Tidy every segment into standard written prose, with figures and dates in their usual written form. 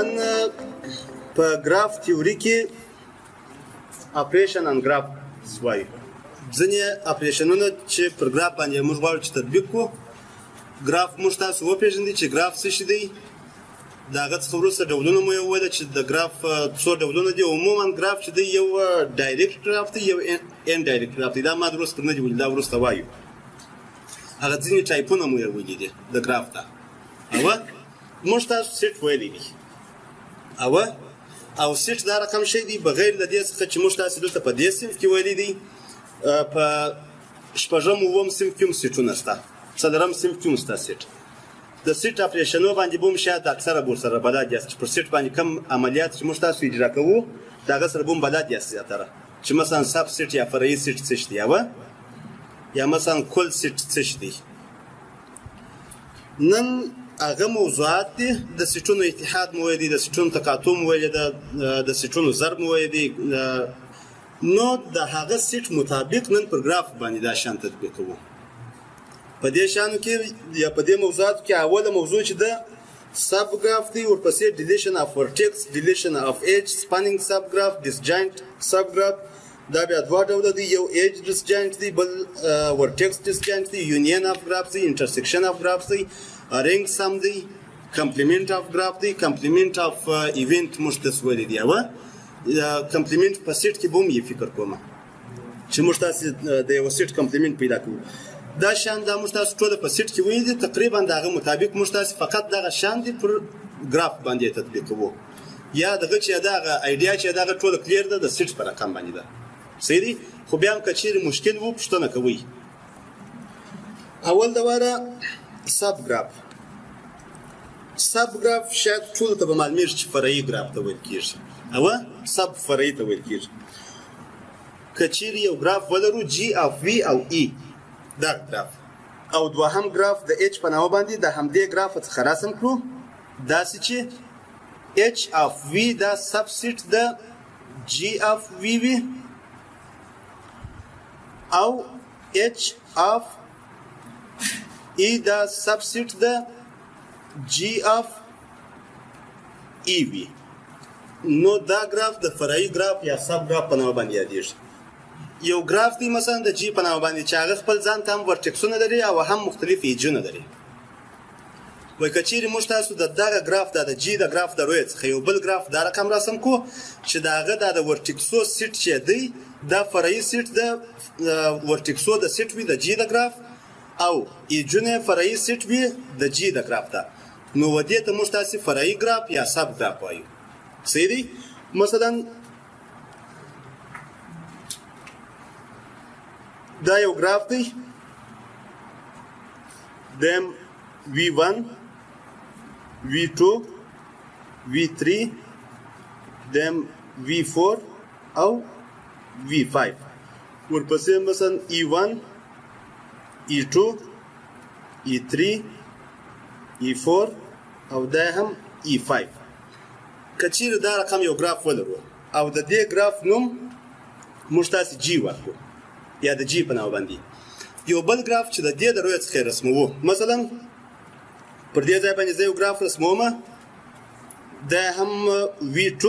نن په ګراف تیوري کې اپریشن ان ګراف وایي. ځینې اپریشنونه چې پر ګراف باندې موږ غواړو چې تطبیق کړو. ګراف موږ تاسو وپېژندئ چې ګراف څه شی دی. د هغه څخه وروسته ډولونه مو یې وویل چې د ګراف څو ډولونه دي. عموما ګراف چې دی یو ډایرکټ ګراف دی یو انډایرکټ ګراف دی. دا ما درست نه دي ویلي، دا وروسته وایو. هغه ځینې ټایپونه مو یې ویلي دي د ګراف ته. موږ تاسو سیټ ویلی دي او سیټ دا رقم شی دی بغیر له دې څخه چې موږ تاسو دلته په دې صنف کې ویلي دي. په شپږم اووم صنف کې هم سیټونه شته، څلورم صنف کې هم شته سیټ. د سیټ اپریشنونو باندې به هم شاید اکثره ورسره بلد یاست چې پر سیټ باندې کوم عملیات چې موږ تاسو اجرا کوو د هغه سره به هم بلد یاست زیاتره، چې مثلا سب سیټ یا فرعي سیټ څه شی دی یا مثلا کل سیټ څه شی دی. نن هغه موضوعات دي. د سیټونو اتحاد مو ویلي، د سیټونو تقاطع مو ویلي، د سیټونو ضرب مو ویلي. نو د هغه سیټ مطابق نن پر ګراف باندې دا شان تطبیق کوو. په دې شانو کې یا په دې موضوعاتو کې اوله موضوع چې ده سب ګراف دی، ورپسې ډیلیشن اف ورټیکس، ډیلیشن اف ایج، سپانینګ سب ګراف، ډسجاینټ سب ګراف. دا بیا دوه ډوله دي، یو ایج ډسجاینټ دی، بل ورټیکس ډسجاینټ دی. یونین اف ګراف دی، انټرسیکشن اف ګراف دی، رینګ سم دی، کمپلیمنٹ اف ګراف دی، کمپلیمنٹ اف ایونت موږ تاسو ویلي دي. کمپلیمنٹ په سیټ کې به هم یې فکر کوم چې موږ تاسو د یو سیټ کمپلیمنٹ پیدا کوو. دا شان دا موږ تاسو ټول په سیټ کې ویلي دي. تقریبا د هغه مطابق موږ تاسو فقط دغه شان دي پر ګراف باندې تطبیق کوو. یا دغه چې دغه ایډیا چې دغه ټول کلیر ده د سیټ په رقم باندې ده. صحیح دی؟ خو بیا هم که چیرې مشکل وو پوښتنه کوئ. اول دواره سب ګراف. سب ګراف شاید ټولو ته به معلومیږي چې فرعي ګراف ته ویل کېږي. سب فرعي ته ویل کېږي. که چیرې یو ګراف ولرو جي اف وي او ای دا ګراف، او دوهم ګراف د ایچ په نامه باندې د همدې ګراف څخه رسم کړو داسې چې ایچ اف وي دا سب سیټ د جي اف وي وي او ایچ اف ای دا سب سیټ د جی اف ای وي. نو دا ګراف د فرعي ګراف یا سب ګراف په نامه باندې یادېږي. یو ګراف دی مثلا د جی په نامه باندې چې هغه خپل ځان ته هم ورټکسونه لري او هم مختلف ایجونه لري. وایي که چیرې موږ تاسو د دغه ګراف د جی د ګراف د روی څخه یو بل ګراف دا رقم رسم کړو چې د هغه د ورټکسو سیټ چې دی دا فرعي سیټ د ورټکسو د سیټ وي د جی د ګراف او ایجونه فرعي سیټ وي د جی د ګراف ته. نو ودې ته موږ تاسو فرعي ګراف یا سب ګراف وایو. صحیح دی؟ مثلا دا یو ګراف دی، دیم V1 V2 V3 دیم V4 او V5. ورپسې مثلا E1 E2 E3 E4 او دا هم E5. که چیرې دا رقم یو ګراف ولرو او د دې ګراف نوم موږ تاسو جی ورکړو یا د جی په نامه باندې یو بل ګراف چې د دې د روی څخه رسموو. مثلا پر دې ځای باندې زه یو ګراف رسموم، دا هم V2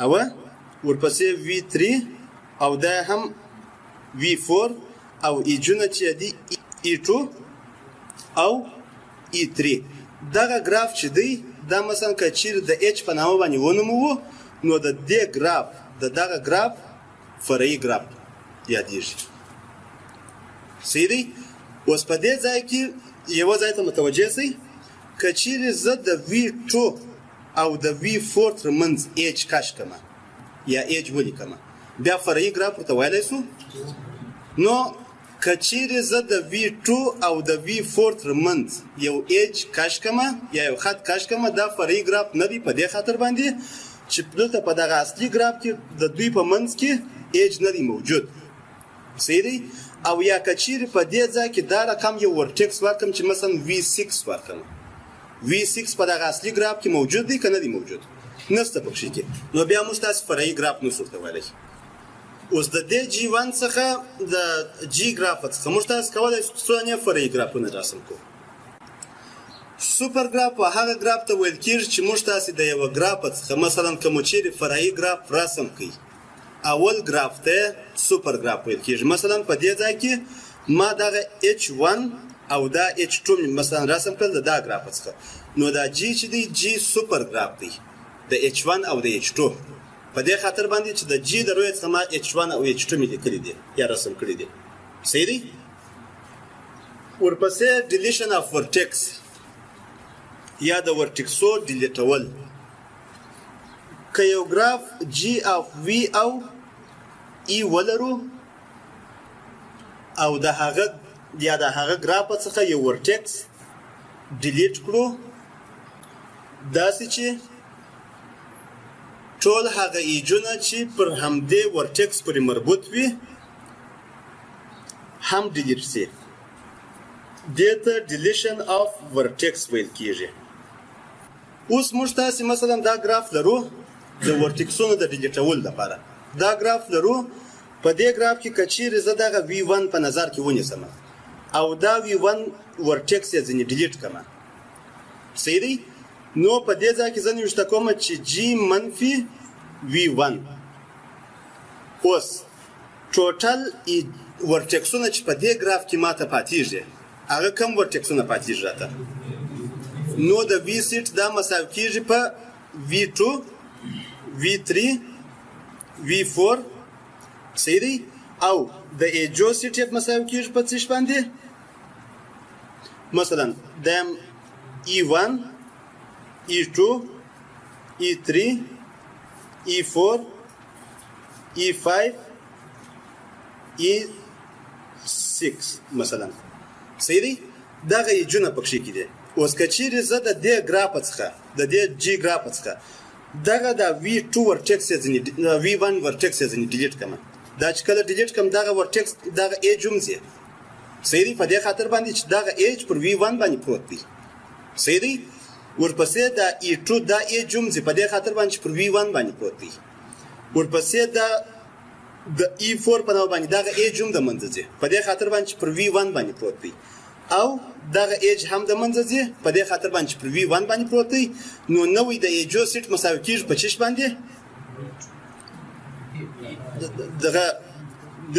او ورپسې V3 او دا هم V4 او ایجونه چې دی E2 او E3. دغه ګراف چې دی دا مثلا که چیرې د ایچ په نامه باندې ونوموو نو د دې ګراف د دغه ګراف فرعي ګراف یادېږي. صحیح دی؟ اوس په دې ځای کې یوه ځای ته متوجه شئ. که چیرې زه د V2 او د V4 ترمنځ ایچ کش کړم یا ایچ ولیکم بیا فرعي ګراف ورته ویلی شو. نو که چیرې زه د V2 او د V4 ترمنځ یو ایچ کش کړم یا یو خط کش کړم دا فرعي ګراف نه دی په دې خاطر باندې چې دلته په دغه اصلي ګراف کې د دوی په منځ کې ایج نه دی موجود. صحیح دی؟ او یا که چیرې په دې ځای کې دا رقم یو ورټکس ورکړم چې مثلا V6 ورکړم، V6 په دغه اصلي ګراف کې موجود دی که نه دی موجود؟ نشته پکښې کې. نو بیا موږ تاسو فرعي ګراف نشو ورته ویلی. اوس د دې G1 څخه د G ګراف څخه موږ تاسو کولی شو څو فرعي ګرافونه رسم کړو. سوپر ګراف هغه ګراف ته ویل کېږي چې موږ تاسې د یوه ګراف څخه مثلا که مو چیرې فرعي ګراف رسم کړئ اول ګراف ته سوپر ګراف ویل کېږي. مثلا په دې ځای کې ما دغه H1 او دا H2 مثلا رسم کړل د دا ګراف څخه، نو دا G چې دی G سوپر ګراف دی د H1 او د H2 په دې خاطر باندې چې د G د روی څخه ما H1 او H2 مې لیکلي دي یا رسم کړي دي. صحیح دی؟ ورپسې ډیلیشن اف ورټکس یا د ورټکسو ډیلیټول. که یو ګراف G اف V او E ولرو او د هغه یا د هغه ګراف څخه یو ورټکس ډیلیټ کړو، داسې چې ټول هغه ایجونه چې پر همدې ورټکس پورې مربوط وي هم ډیلیټ شي. دې ته ډیلیشن اف ورټکس ویل کېږي. اوس موږ تاسې مثلا دا ګراف لرو د ورټکسونو د ډیلیټولو لپاره. دا ګراف لرو، په دې ګراف کې که چیرې زه دغه V1 په نظر کې ونیسم او دا V1 ورټکس یې ځینې ډیلیټ کړم، صحیح دی؟ نو په دې ځای کې زه نوشته کوم چې G منفي V1. اوس ټوټل ورټکسونه چې په دې ګراف کې ماته پاتېږي هغه کم ورټکسونه پاتېږي راته؟ نو د V سیټ دا مساوي کېږي په V2 V3 V4 صحیح دی؟ او د ایجو سیټ یې مساوي کېږي په څه باندې؟ مثلا د E1 E2 E3 E4 E5 E6 مثلا صحیح دی؟ دغه ایجونه پکښې کې دي. اوس که چیرې زه د دې ګراف څخه د دې G ګراف څخه دغه د V2 ورټکس یې ځینې V1 ورټکس یې ځینې ډیلیټ کړم، دا چې کله ډیلیټ کړم دغه ورټکس دغه ایج هم ځي، صحیح دی؟ په دې خاطر باندې چې دغه ایج پر V1 باندې پروت دی، صحیح دی؟ ورپسې د E2 دا ایج هم ځي په دې خاطر باندې چې پر V1 باندې پروت دی. ورپسې د E4 په نوم باندې دغه ایج هم د منځه ځي په دې خاطر باندې چې پر V1 باندې پروت دی، او دغه ایج هم د منځه ځي په دې خاطر باندې چې پر V1 باندې پروت دی. نو نوی د ایجو سیټ مساوي کېږي په چش باندې؟ دغه د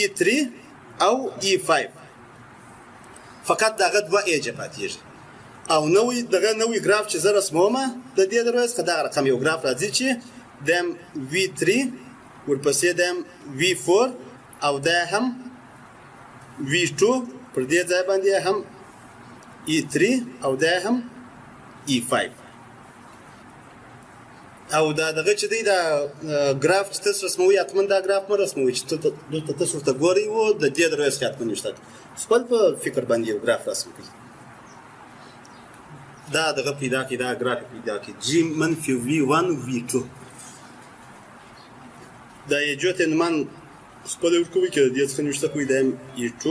E3 او E5 فقط دغه دوه ایجه پاتېږي. او نوی ګراف چې زه رسموم د دې د روی څخه دغه رقم یو ګراف راځي چې د V3 ورپسې د V4 او دا هم V2 پر دې ځای باندې هم E3 او دا هم E5. او دا دغه چې دی دا ګراف چې تاسو رسموي حتما دا ګراف مه رسموي چې دلته تاسو ورته ګورئ و د دې د روی څخه حتما نوشته خپل په فکر باندې یو ګراف رسم کړئ. دا دغه پیدا کړئ، دا ګراف پیدا کړئ G منفي V1 V2. دا ایجو ته نومان خپله ورکوئ که د دې څخه نوشته کوئ دا هم E2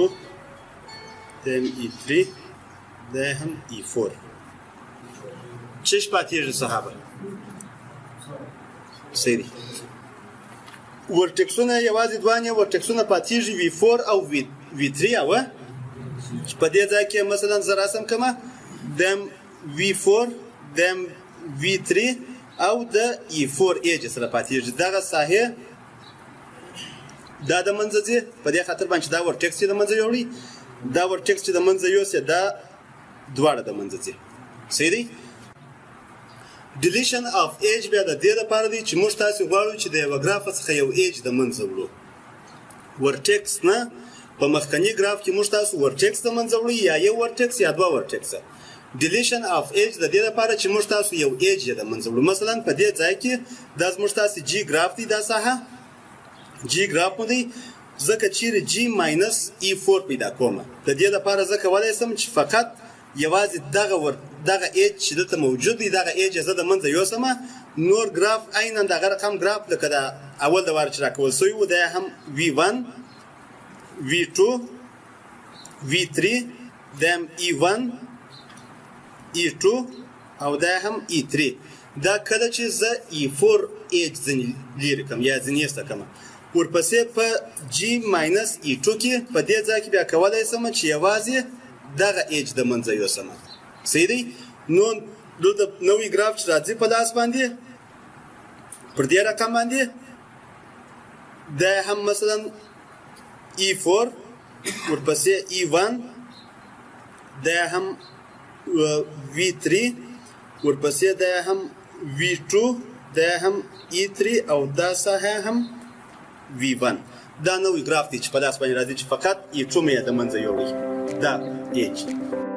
دا هم E3 دا هم E4. چش پاتېږي صحابه؟ صحیح دی. ورټکسونه یوازې دوه نه ورټکسونه پاتېږي V4 او V3 او چې په دې ځای کې مثلا زه رسم کړم د V4 د V3 او د E4 ایج سره پاتېږي. دغه ساحه دا د منځه ځي په دې خاطر باندې دا ورټکس چې د منځه یوړي دا ورټکس چې د منځه یوسي دا دواړه د منځه ځي، صحیح دی؟ ډیلیشن اف ایج بیا د دې لپاره دی چې موږ تاسو غواړو چې د یو ګراف څخه یو ایج د منځه وړو. ورټکس نه په مخکنی ګراف کې موږ تاسو ورټکس د منځه وړو یا یو ورټکس یا دوه ورټکس. ډیلیشن اف ایج د دې لپاره چې موږ تاسو یو ایج د منځه وړو. مثلا په دې ځای کې دا موږ تاسو G ګراف دی، دا ساحه G ګراف مو دی، ځکه چیرې G ماینس E4 پیدا کوم. د دې لپاره زه کولی شم چې فقط یوازې دغه ایج چې دلته موجود دی دغه ایج زه د منځه یوسم، نور ګراف عینا دغه رقم ګراف لکه د اول د واره چې راکول سوی و دا هم V1 V2 V3 دا هم E1 E2 او دا هم E3. دا کله چې زه E4 ایج ځینې لرې کړم یا ځینې ایسته کړم، ورپسې په G ماینس E2 کې په دې ځای کې بیا کولی شم چې یوازې دغه ایج د منځه یوسم، صحیح دی نو دلته نوی ګراف چې راځي په لاس باندې پر دې رقم باندې دا هم مثلا E4 ورپسې E1 دا هم V3 ورپسې دا هم V2 دا هم E3 او دا ساحه هم V1 دا نوی ګراف دی چې په لاس باندې راځي چې فقط E2 مې د منځه یوړي دا H